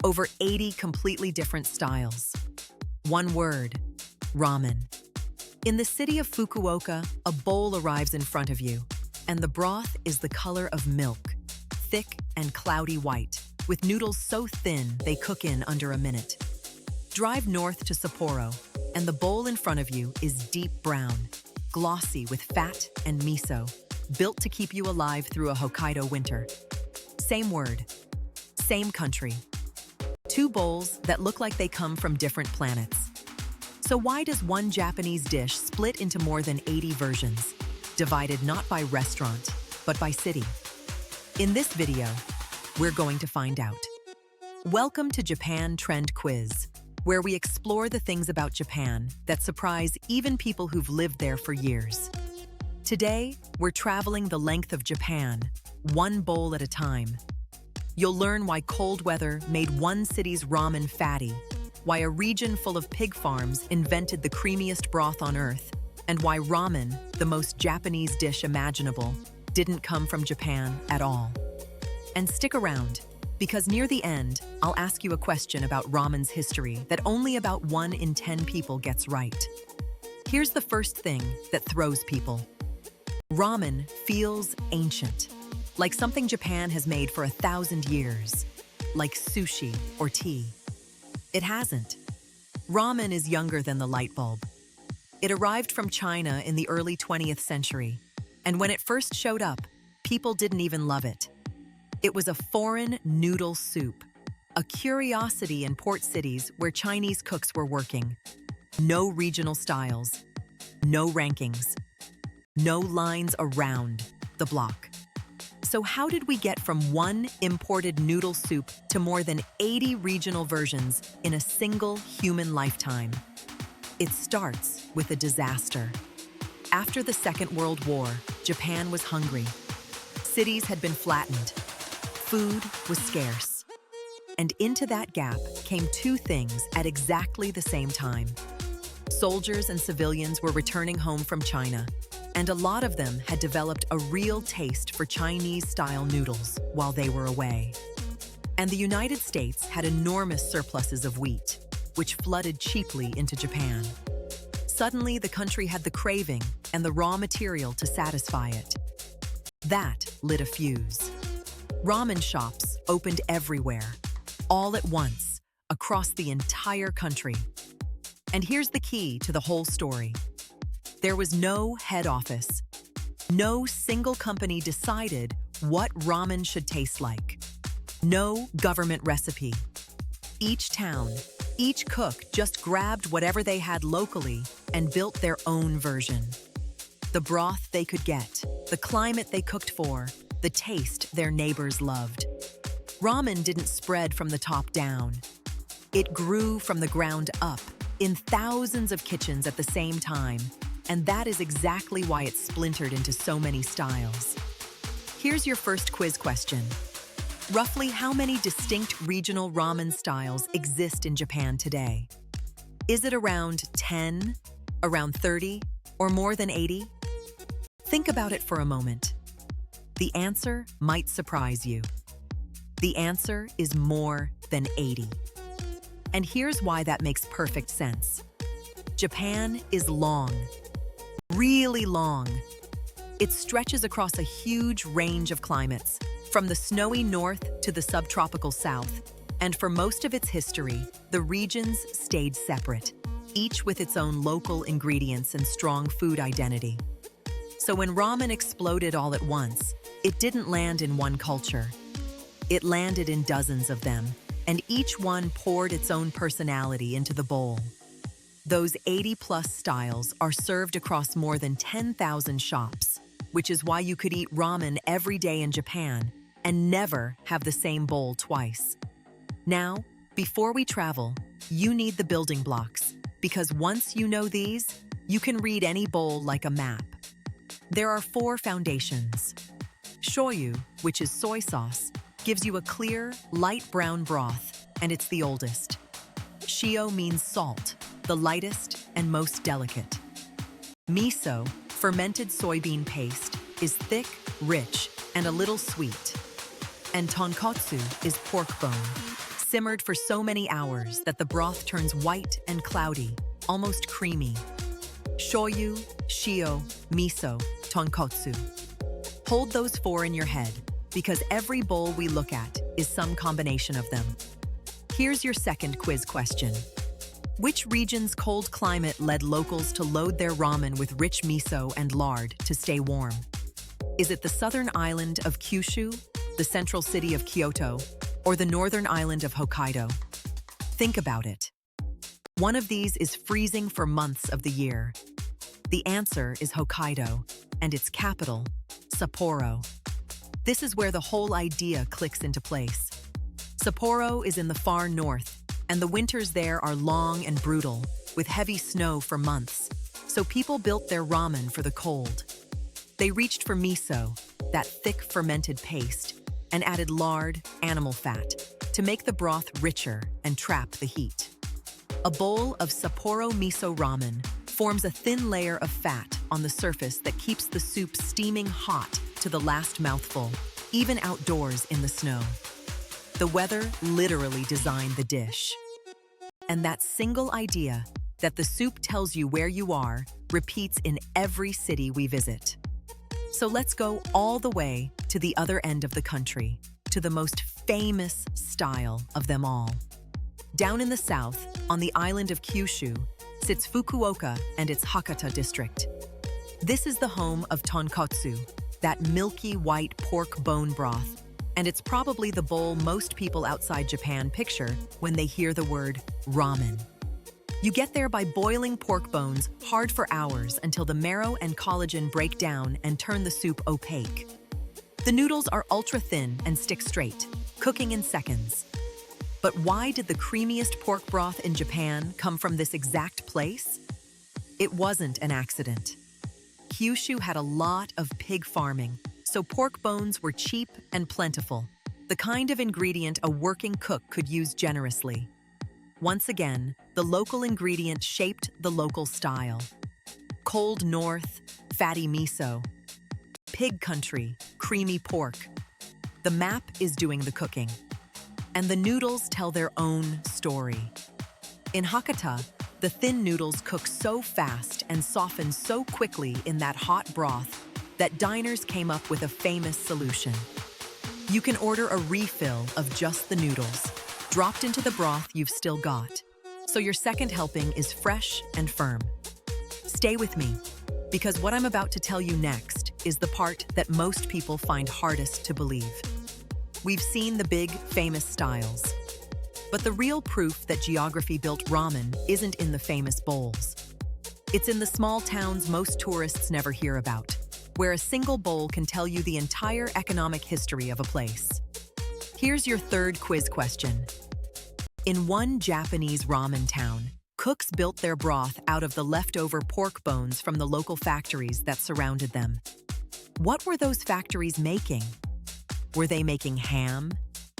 Over 80 completely different styles. One word: ramen. In the city of Fukuoka, a bowl arrives in front of you, and the broth is the color of milk, thick and cloudy white, with noodles so thin they cook in under a minute. Drive north to Sapporo, and the bowl in front of you is deep brown, glossy with fat and miso, built to keep you alive through a Hokkaido winter. Same word, same country. Two bowls that look like they come from different planets. So why does one Japanese dish split into more than 80 versions, divided not by restaurant, but by city? In this video, we're going to find out. Welcome to Japan Trend Quiz, where we explore the things about Japan that surprise even people who've lived there for years. Today, we're traveling the length of Japan, one bowl at a time. You'll learn why cold weather made one city's ramen fatty, why a region full of pig farms invented the creamiest broth on earth, and why ramen, the most Japanese dish imaginable, didn't come from Japan at all. And stick around, because near the end, I'll ask you a question about ramen's history that only about 1 in 10 people gets right. Here's the first thing that throws people. Ramen feels ancient, like something Japan has made for 1,000 years, like sushi or tea. It hasn't. Ramen is younger than the light bulb. It arrived from China in the early 20th century, and when it first showed up, people didn't even love it. It was a foreign noodle soup, a curiosity in port cities where Chinese cooks were working. No regional styles, no rankings, no lines around the block. So how did we get from one imported noodle soup to more than 80 regional versions in a single human lifetime? It starts with a disaster. After the Second World War, Japan was hungry. Cities had been flattened. Food was scarce. And into that gap came two things at exactly the same time. Soldiers and civilians were returning home from China, and a lot of them had developed a real taste for Chinese-style noodles while they were away. And the United States had enormous surpluses of wheat, which flooded cheaply into Japan. Suddenly, the country had the craving and the raw material to satisfy it. That lit a fuse. Ramen shops opened everywhere, all at once, across the entire country. And here's the key to the whole story. There was no head office. No single company decided what ramen should taste like. No government recipe. Each town, each cook just grabbed whatever they had locally and built their own version. The broth they could get, the climate they cooked for, the taste their neighbors loved. Ramen didn't spread from the top down. It grew from the ground up, in thousands of kitchens at the same time, and that is exactly why it's splintered into so many styles. Here's your first quiz question. Roughly how many distinct regional ramen styles exist in Japan today? Is it around 10, around 30, or more than 80? Think about it for a moment. The answer might surprise you. The answer is more than 80. And here's why that makes perfect sense. Japan is long, really long. It stretches across a huge range of climates, from the snowy north to the subtropical south. And for most of its history, the regions stayed separate, each with its own local ingredients and strong food identity. So when ramen exploded all at once, it didn't land in one culture. It landed in dozens of them, and each one poured its own personality into the bowl. Those 80-plus styles are served across more than 10,000 shops, which is why you could eat ramen every day in Japan and never have the same bowl twice. Now, before we travel, you need the building blocks, because once you know these, you can read any bowl like a map. There are 4 foundations. Shoyu, which is soy sauce, gives you a clear, light brown broth, and it's the oldest. Shio means salt, the lightest and most delicate. Miso, fermented soybean paste, is thick, rich, and a little sweet. And tonkotsu is pork bone, simmered for so many hours that the broth turns white and cloudy, almost creamy. Shoyu, shio, miso, tonkotsu. Hold those four in your head, because every bowl we look at is some combination of them. Here's your second quiz question. Which region's cold climate led locals to load their ramen with rich miso and lard to stay warm? Is it the southern island of Kyushu, the central city of Kyoto, or the northern island of Hokkaido? Think about it. One of these is freezing for months of the year. The answer is Hokkaido, and its capital, Sapporo. This is where the whole idea clicks into place. Sapporo is in the far north, and the winters there are long and brutal, with heavy snow for months, so people built their ramen for the cold. They reached for miso, that thick fermented paste, and added lard, animal fat, to make the broth richer and trap the heat. A bowl of Sapporo miso ramen forms a thin layer of fat on the surface that keeps the soup steaming hot to the last mouthful, even outdoors in the snow. The weather literally designed the dish. And that single idea, that the soup tells you where you are, repeats in every city we visit. So let's go all the way to the other end of the country, to the most famous style of them all. Down in the south, on the island of Kyushu, sits Fukuoka and its Hakata district. This is the home of tonkotsu, that milky white pork bone broth, and it's probably the bowl most people outside Japan picture when they hear the word ramen. You get there by boiling pork bones hard for hours until the marrow and collagen break down and turn the soup opaque. The noodles are ultra-thin and stick straight, cooking in seconds. But why did the creamiest pork broth in Japan come from this exact place? It wasn't an accident. Kyushu had a lot of pig farming, so pork bones were cheap and plentiful, the kind of ingredient a working cook could use generously. Once again, the local ingredient shaped the local style. Cold north, fatty miso. Pig country, creamy pork. The map is doing the cooking. And the noodles tell their own story. In Hakata, the thin noodles cook so fast and soften so quickly in that hot broth that diners came up with a famous solution. You can order a refill of just the noodles, dropped into the broth you've still got, so your second helping is fresh and firm. Stay with me, because what I'm about to tell you next is the part that most people find hardest to believe. We've seen the big, famous styles, but the real proof that geography built ramen isn't in the famous bowls. It's in the small towns most tourists never hear about, where a single bowl can tell you the entire economic history of a place. Here's your third quiz question. In one Japanese ramen town, cooks built their broth out of the leftover pork bones from the local factories that surrounded them. What were those factories making? Were they making ham,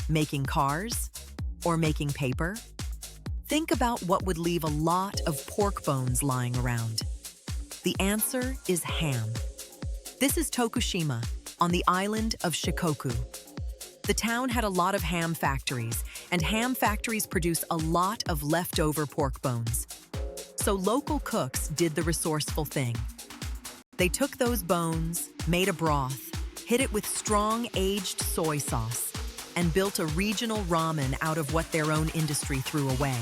making cars, or making paper? Think about what would leave a lot of pork bones lying around. The answer is ham. This is Tokushima, on the island of Shikoku. The town had a lot of ham factories, and ham factories produce a lot of leftover pork bones. So local cooks did the resourceful thing. They took those bones, made a broth, hid it with strong aged soy sauce, and built a regional ramen out of what their own industry threw away.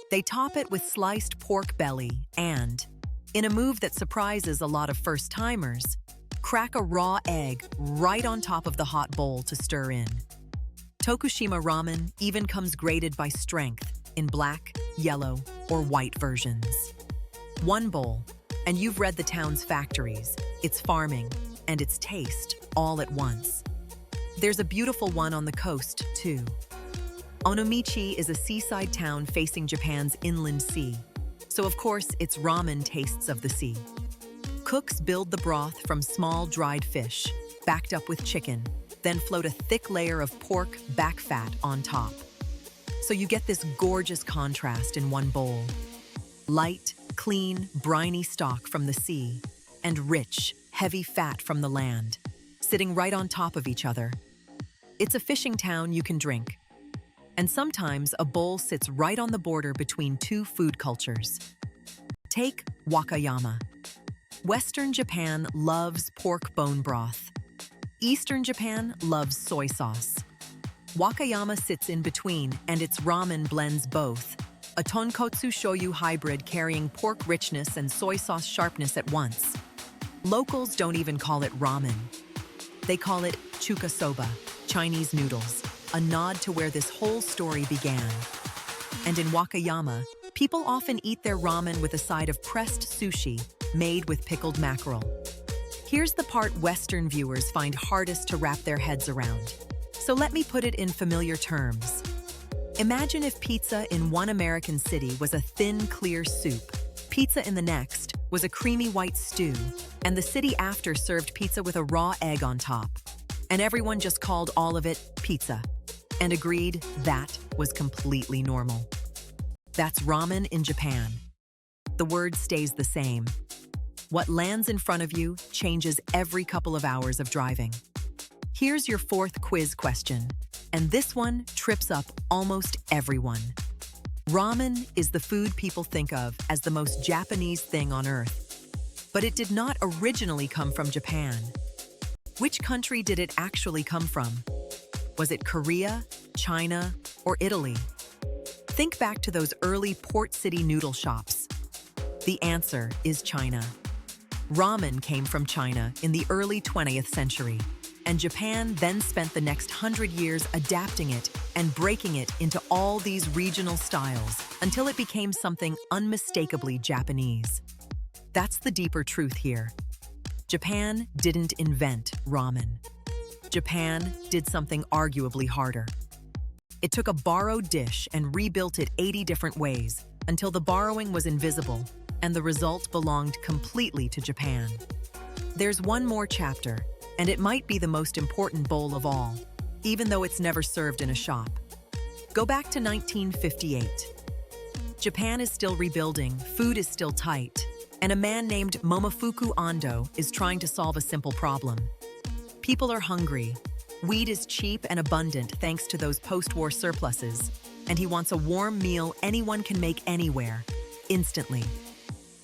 They top it with sliced pork belly and, in a move that surprises a lot of first-timers, crack a raw egg right on top of the hot bowl to stir in. Tokushima ramen even comes graded by strength in black, yellow, or white versions. One bowl, and you've read the town's factories, its farming, and its taste all at once. There's a beautiful one on the coast, too. Onomichi is a seaside town facing Japan's inland sea, so of course its ramen tastes of the sea. Cooks build the broth from small dried fish, backed up with chicken, then float a thick layer of pork back fat on top. So you get this gorgeous contrast in one bowl. Light, clean, briny stock from the sea, and rich, heavy fat from the land, sitting right on top of each other. It's a fishing town you can drink. And sometimes a bowl sits right on the border between two food cultures. Take Wakayama. Western Japan loves pork bone broth. Eastern Japan loves soy sauce. Wakayama sits in between, and its ramen blends both. A tonkotsu shoyu hybrid carrying pork richness and soy sauce sharpness at once. Locals don't even call it ramen. They call it chuka soba, Chinese noodles, a nod to where this whole story began. And in Wakayama, people often eat their ramen with a side of pressed sushi made with pickled mackerel. Here's the part Western viewers find hardest to wrap their heads around. So let me put it in familiar terms. Imagine if pizza in one American city was a thin, clear soup, pizza in the next was a creamy white stew, and the city after served pizza with a raw egg on top. And everyone just called all of it pizza, and agreed that was completely normal. That's ramen in Japan. The word stays the same. What lands in front of you changes every couple of hours of driving. Here's your fourth quiz question, and this one trips up almost everyone. Ramen is the food people think of as the most Japanese thing on earth. But it did not originally come from Japan. Which country did it actually come from? Was it Korea, China, or Italy? Think back to those early port city noodle shops. The answer is China. Ramen came from China in the early 20th century, and Japan then spent the next 100 years adapting it and breaking it into all these regional styles until it became something unmistakably Japanese. That's the deeper truth here. Japan didn't invent ramen. Japan did something arguably harder. It took a borrowed dish and rebuilt it 80 different ways until the borrowing was invisible and the result belonged completely to Japan. There's one more chapter, and it might be the most important bowl of all, even though it's never served in a shop. Go back to 1958. Japan is still rebuilding, food is still tight, and a man named Momofuku Ando is trying to solve a simple problem. People are hungry. Wheat is cheap and abundant thanks to those post-war surpluses, and he wants a warm meal anyone can make anywhere, instantly.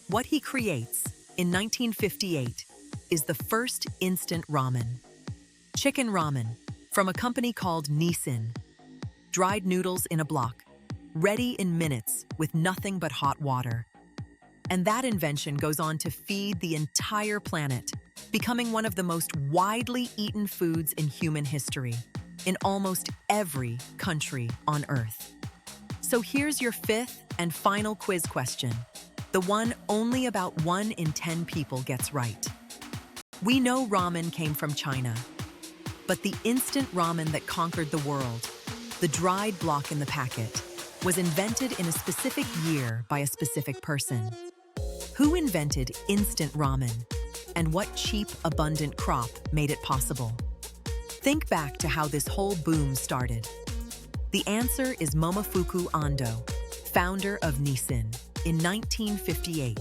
What he creates, in 1958, is the first instant ramen. Chicken ramen, from a company called Nissin. Dried noodles in a block, ready in minutes with nothing but hot water. And that invention goes on to feed the entire planet, becoming one of the most widely eaten foods in human history, in almost every country on Earth. So here's your fifth and final quiz question, the one only about 1 in 10 people gets right. We know ramen came from China, but the instant ramen that conquered the world, the dried block in the packet, was invented in a specific year by a specific person. Who invented instant ramen, and what cheap, abundant crop made it possible? Think back to how this whole boom started. The answer is Momofuku Ando, founder of Nissin, in 1958,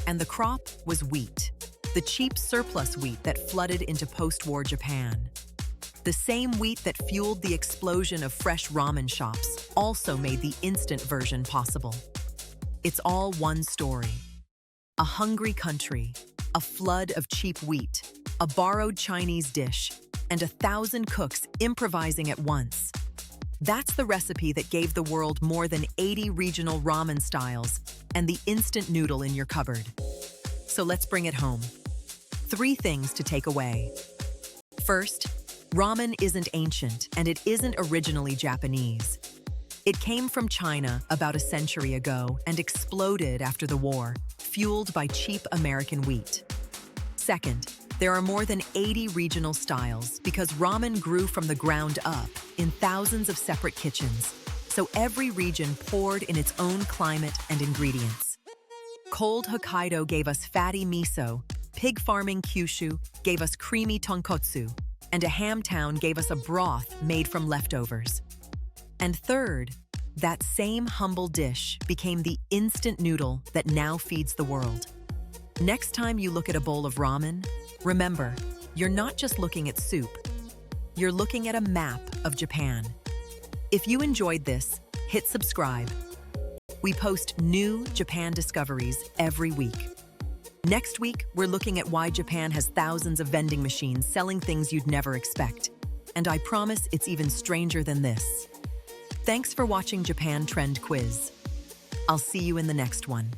and the crop was wheat, the cheap surplus wheat that flooded into post-war Japan. The same wheat that fueled the explosion of fresh ramen shops also made the instant version possible. It's all one story. A hungry country, a flood of cheap wheat, a borrowed Chinese dish, and 1,000 cooks improvising at once. That's the recipe that gave the world more than 80 regional ramen styles and the instant noodle in your cupboard. So let's bring it home. 3 things to take away. First, ramen isn't ancient and it isn't originally Japanese. It came from China about a century ago and exploded after the war, fueled by cheap American wheat. Second, there are more than 80 regional styles because ramen grew from the ground up in thousands of separate kitchens, so every region poured in its own climate and ingredients. Cold Hokkaido gave us fatty miso, pig farming Kyushu gave us creamy tonkotsu, and a ham town gave us a broth made from leftovers. And third, that same humble dish became the instant noodle that now feeds the world. Next time you look at a bowl of ramen, remember, you're not just looking at soup. You're looking at a map of Japan. If you enjoyed this, hit subscribe. We post new Japan discoveries every week. Next week, we're looking at why Japan has thousands of vending machines selling things you'd never expect. And I promise it's even stranger than this. Thanks for watching Japan Trend Quiz. I'll see you in the next one.